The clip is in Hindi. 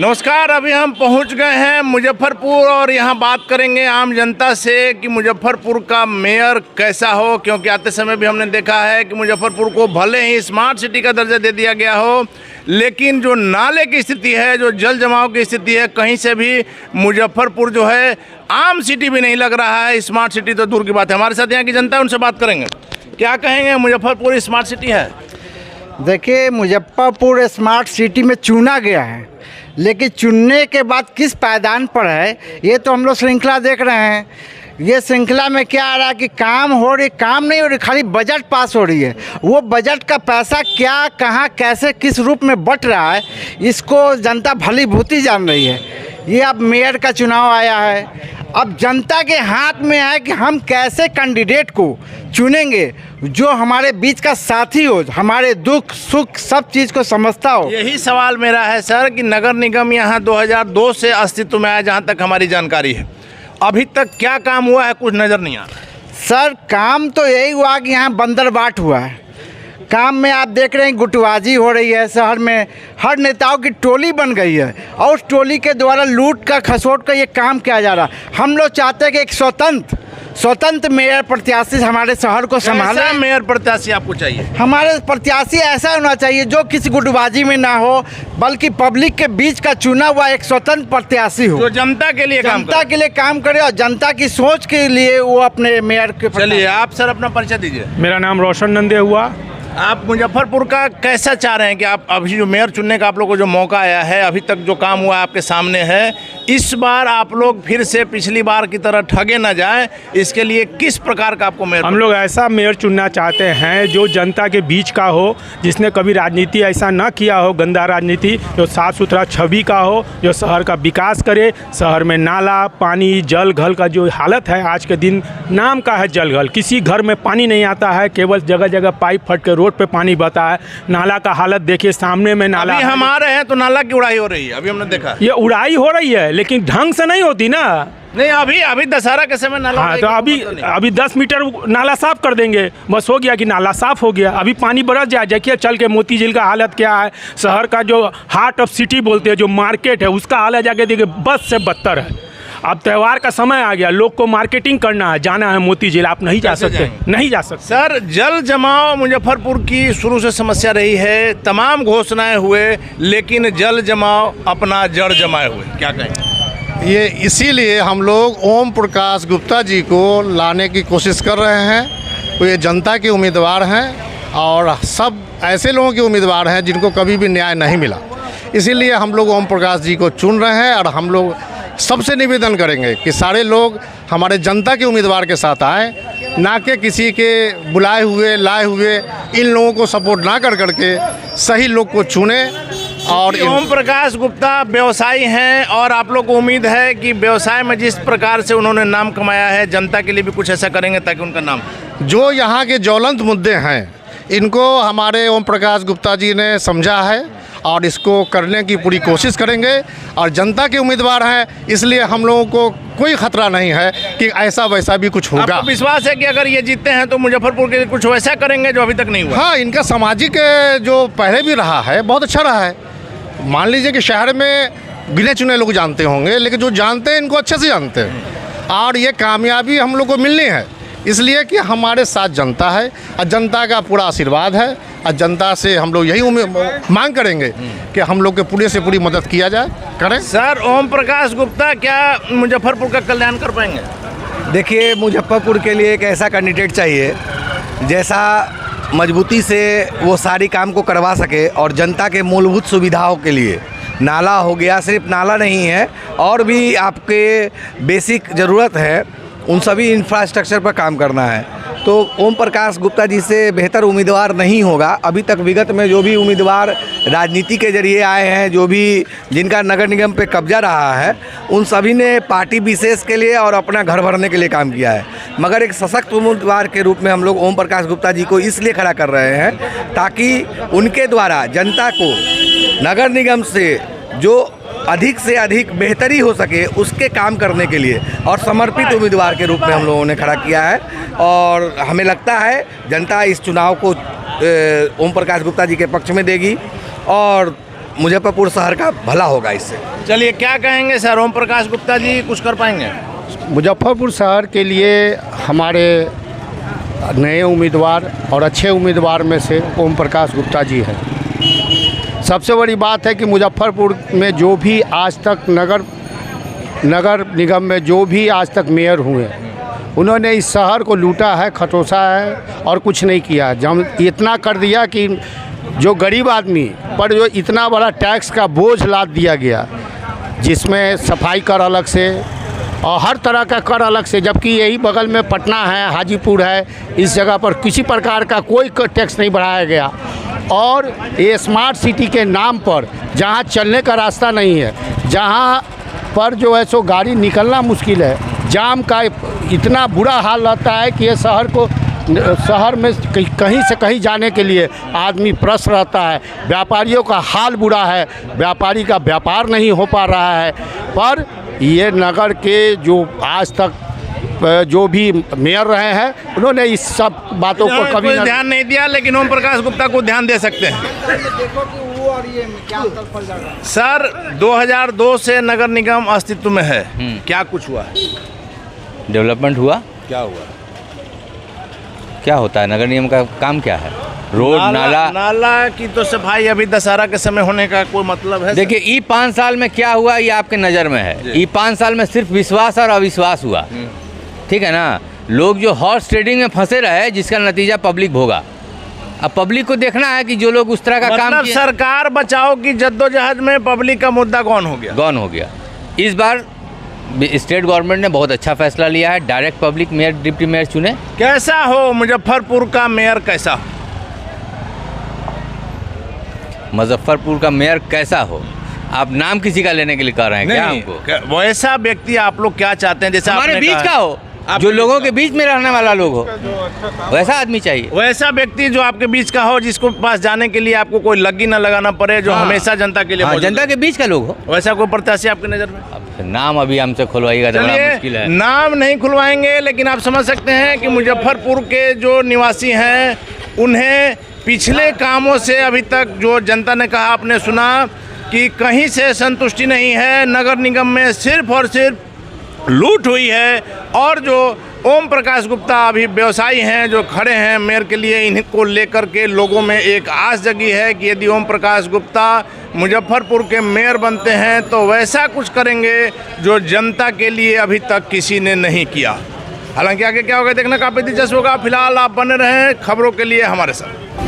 नमस्कार। अभी हम पहुंच गए हैं मुजफ्फरपुर और यहां बात करेंगे आम जनता से कि मुजफ्फरपुर का मेयर कैसा हो, क्योंकि आते समय भी हमने देखा है कि मुजफ्फरपुर को भले ही स्मार्ट सिटी का दर्जा दे दिया गया हो, लेकिन जो नाले की स्थिति है, जो जल जमाव की स्थिति है, कहीं से भी मुजफ्फरपुर जो है आम सिटी भी नहीं लग रहा है। स्मार्ट सिटी तो दूर की बात है। हमारे साथ यहाँ की जनता है, उनसे बात करेंगे। क्या कहेंगे, मुजफ्फरपुर स्मार्ट सिटी है? देखिए, मुजफ्फरपुर स्मार्ट सिटी में चुना गया है, लेकिन चुनने के बाद किस पायदान पर है ये तो हम लोग श्रृंखला देख रहे हैं। ये श्रृंखला में क्या आ रहा है कि काम हो रही, काम नहीं हो रही, खाली बजट पास हो रही है। वो बजट का पैसा क्या, कहाँ, कैसे, किस रूप में बट रहा है, इसको जनता भली भांति जान रही है। ये अब मेयर का चुनाव आया है, अब जनता के हाथ में है कि हम कैसे कैंडिडेट को चुनेंगे जो हमारे बीच का साथी हो, हमारे दुख सुख सब चीज़ को समझता हो। यही सवाल मेरा है सर कि नगर निगम यहाँ 2002 से अस्तित्व में आया, जहाँ तक हमारी जानकारी है, अभी तक क्या काम हुआ है? कुछ नज़र नहीं आ रहा। सर, काम तो यही हुआ कि यहाँ बंदरबाट हुआ है। काम में आप देख रहे हैं गुटबाजी हो रही है, शहर में हर नेताओं की टोली बन गई है और उस टोली के द्वारा लूट का खसोट का ये काम किया जा रहा है। हम लोग चाहते हैं कि एक स्वतंत्र मेयर प्रत्याशी हमारे शहर को संभाले। मेयर प्रत्याशी आपको चाहिए? हमारे प्रत्याशी ऐसा होना चाहिए जो किसी गुटबाजी में ना हो, बल्कि पब्लिक के बीच का चुना हुआ एक स्वतंत्र प्रत्याशी हो, जो जनता के लिए काम करे और जनता की सोच के लिए वो अपने मेयर के। चलिए, आप सर अपना परिचय दीजिए। मेरा नाम रोशन नंदे हुआ। आप मुजफ्फरपुर का कैसा चाह रहे हैं कि आप अभी जो मेयर चुनने का आप लोगों को जो मौका आया है, अभी तक जो काम हुआ आपके सामने है, इस बार आप लोग फिर से पिछली बार की तरह ठगे ना जाएं, इसके लिए किस प्रकार का आपको मेयर? हम लोग ऐसा मेयर चुनना चाहते हैं जो जनता के बीच का हो, जिसने कभी राजनीति ऐसा ना किया हो, गंदा राजनीति, जो साफ़ सुथरा छवि का हो, जो शहर का विकास करे। शहर में नाला, पानी, जल घल का जो हालत है आज के दिन, नाम का है जल घल, किसी घर में पानी नहीं आता है, केवल जगह जगह पाइप फट के रोड पे पानी बहता है। नाला का हालत देखिए, सामने में नाला। अभी हम आ रहे हैं तो नाला की उड़ाई हो रही है, अभी हमने देखा। ये उड़ाई हो रही है लेकिन ढंग से नहीं होती ना। नहीं, अभी दशहरा के समय नाला। हाँ, तो अभी 10 मीटर नाला साफ कर देंगे, बस हो गया कि नाला साफ हो गया। अभी पानी बरस जाए, देखिए चल के मोती झील का हालत क्या है। शहर का जो हार्ट ऑफ सिटी बोलते हैं, जो मार्केट है, उसका हालत जाके देखिए बस से बदतर है। अब त्यौहार का समय आ गया, लोग को मार्केटिंग करना है, जाना है मोती झील, आप नहीं जा सकते, नहीं जा सकते। सर, जल जमाव मुजफ्फरपुर की शुरू से समस्या रही है, तमाम घोषणाएं हुए, लेकिन जल जमाव अपना जड़ जमाए हुए, क्या कहें? ये इसीलिए हम लोग ओम प्रकाश गुप्ता जी को लाने की कोशिश कर रहे हैं। वो ये जनता के उम्मीदवार हैं और सब ऐसे लोगों के उम्मीदवार हैं जिनको कभी भी न्याय नहीं मिला। इसीलिए हम लोग ओम प्रकाश जी को चुन रहे हैं और हम लोग सबसे निवेदन करेंगे कि सारे लोग हमारे जनता के उम्मीदवार के साथ आएँ, ना कि किसी के बुलाए हुए लाए हुए इन लोगों को सपोर्ट ना कर करके सही लोग को चुने। और ओम प्रकाश गुप्ता व्यवसायी हैं और आप लोग को उम्मीद है कि व्यवसाय में जिस प्रकार से उन्होंने नाम कमाया है, जनता के लिए भी कुछ ऐसा करेंगे ताकि उनका नाम। जो यहाँ के ज्वलंत मुद्दे हैं, इनको हमारे ओम प्रकाश गुप्ता जी ने समझा है और इसको करने की पूरी कोशिश करेंगे। और जनता के उम्मीदवार हैं, इसलिए हम लोगों को कोई खतरा नहीं है कि ऐसा वैसा भी कुछ होगा। आपको विश्वास है कि अगर ये जीतते हैं तो मुजफ्फरपुर के लिए कुछ वैसा करेंगे जो अभी तक नहीं हुआ? हाँ, इनका सामाजिक जो पहले भी रहा है बहुत अच्छा रहा है। मान लीजिए कि शहर में गिने चुने लोग जानते होंगे, लेकिन जो जानते हैं इनको अच्छे से जानते हैं। और ये कामयाबी हम लोग को मिलनी है, इसलिए कि हमारे साथ जनता है और जनता का पूरा आशीर्वाद है। और जनता से हम लोग यही मांग करेंगे कि हम लोग के पूरे से पूरी मदद किया जाए, करें। सर, ओम प्रकाश गुप्ता क्या मुजफ्फरपुर का कल्याण कर पाएंगे? देखिए, मुजफ्फरपुर के लिए एक ऐसा कैंडिडेट चाहिए जैसा मजबूती से वो सारी काम को करवा सके और जनता के मूलभूत सुविधाओं के लिए, नाला हो गया, सिर्फ नाला नहीं है, और भी आपके बेसिक ज़रूरत है, उन सभी इंफ्रास्ट्रक्चर पर काम करना है। तो ओम प्रकाश गुप्ता जी से बेहतर उम्मीदवार नहीं होगा। अभी तक विगत में जो भी उम्मीदवार राजनीति के जरिए आए हैं, जो भी जिनका नगर निगम पे कब्जा रहा है, उन सभी ने पार्टी विशेष के लिए और अपना घर भरने के लिए काम किया है। मगर एक सशक्त उम्मीदवार के रूप में हम लोग ओम प्रकाश गुप्ता जी को इसलिए खड़ा कर रहे हैं ताकि उनके द्वारा जनता को नगर निगम से जो अधिक से अधिक बेहतरी हो सके उसके काम करने के लिए और समर्पित उम्मीदवार के रूप में हम लोगों ने खड़ा किया है। और हमें लगता है जनता इस चुनाव को ओम प्रकाश गुप्ता जी के पक्ष में देगी और मुजफ्फरपुर शहर का भला होगा इससे। चलिए, क्या कहेंगे सर? ओम प्रकाश गुप्ता जी कुछ कर पाएंगे? मुजफ्फरपुर शहर के लिए हमारे नए उम्मीदवार और अच्छे उम्मीदवार में से ओम प्रकाश गुप्ता जी हैं। सबसे बड़ी बात है कि मुजफ्फरपुर में जो भी आज तक नगर निगम में जो भी आज तक मेयर हुए, उन्होंने इस शहर को लूटा है, खटोसा है और कुछ नहीं किया। जब इतना कर दिया कि जो गरीब आदमी पर जो इतना बड़ा टैक्स का बोझ लाद दिया गया, जिसमें सफाई कर अलग से और हर तरह का कर अलग से, जबकि यही बगल में पटना है, हाजीपुर है, इस जगह पर किसी प्रकार का कोई टैक्स नहीं बढ़ाया गया। और ये स्मार्ट सिटी के नाम पर जहाँ चलने का रास्ता नहीं है, जहाँ पर जो है सो गाड़ी निकलना मुश्किल है, जाम का इतना बुरा हाल रहता है कि ये शहर में कहीं से कहीं जाने के लिए आदमी प्रस्त रहता है। व्यापारियों का हाल बुरा है, व्यापारी का व्यापार नहीं हो पा रहा है। पर ये नगर के जो आज तक जो भी मेयर रहे हैं, उन्होंने इस सब बातों को कभी ध्यान नहीं दिया, लेकिन ओम प्रकाश गुप्ता को ध्यान दे सकते हैं। देखो कि वो और ये में क्या अंतर पड़ जाएगा। सर, 2002 से नगर निगम अस्तित्व में है, क्या कुछ हुआ है? डेवलपमेंट हुआ? क्या हुआ? क्या होता है नगर निगम का काम? क्या है? रोड नाला की तो सफाई अभी दशहरा के समय होने का कोई मतलब है? देखिए, ई 5 साल में क्या हुआ ये आपके नज़र में है। ई 5 साल में सिर्फ विश्वास और अविश्वास हुआ, ठीक है ना। लोग जो हॉर्स ट्रेडिंग में फंसे रहे, जिसका नतीजा पब्लिक भोगा। अब पब्लिक को देखना है कि जो लोग उस तरह का काम किए, सरकार बचाओ की जद्दोजहद में पब्लिक का मुद्दा कौन हो गया? इस बार स्टेट गवर्नमेंट ने बहुत अच्छा फैसला लिया है, direct public mayor deputy mayor चुने। कैसा हो मुजफ्फरपुर का मेयर? कैसा हो मुजफ्फरपुर का मेयर? कैसा हो? आप नाम किसी का लेने के लिए कह रहे हैं क्या हमको? वैसा व्यक्ति आप लोग क्या चाहते हैं? जैसे हमारे बीच का हो, जो लोगों के बीच में रहने वाला लोग हो, वैसा आदमी चाहिए। वैसा व्यक्ति जो आपके बीच का हो, जिसको पास जाने के लिए आपको कोई लगी ना लगाना पड़े, जो हमेशा जनता के लिए जनता के बीच का लोग हो। वैसा कोई प्रत्याशी आपकी नज़र में? अब नाम अभी हमसे खुलवाइएगा तो बड़ा मुश्किल है। नाम नहीं खुलवाएंगे, लेकिन आप समझ सकते हैं कि मुजफ्फरपुर के जो निवासी हैं, उन्हें पिछले कामों से अभी तक जो जनता ने कहा, आपने सुना कि कहीं से संतुष्टि नहीं है। नगर निगम में सिर्फ और सिर्फ लूट हुई है। और जो ओम प्रकाश गुप्ता अभी व्यवसायी हैं जो खड़े हैं मेयर के लिए, इनको लेकर के लोगों में एक आस जगी है कि यदि ओम प्रकाश गुप्ता मुजफ्फरपुर के मेयर बनते हैं तो वैसा कुछ करेंगे जो जनता के लिए अभी तक किसी ने नहीं किया। हालांकि आगे क्या होगा देखना काफ़ी दिलचस्प होगा। फिलहाल आप बने रहें खबरों के लिए हमारे साथ।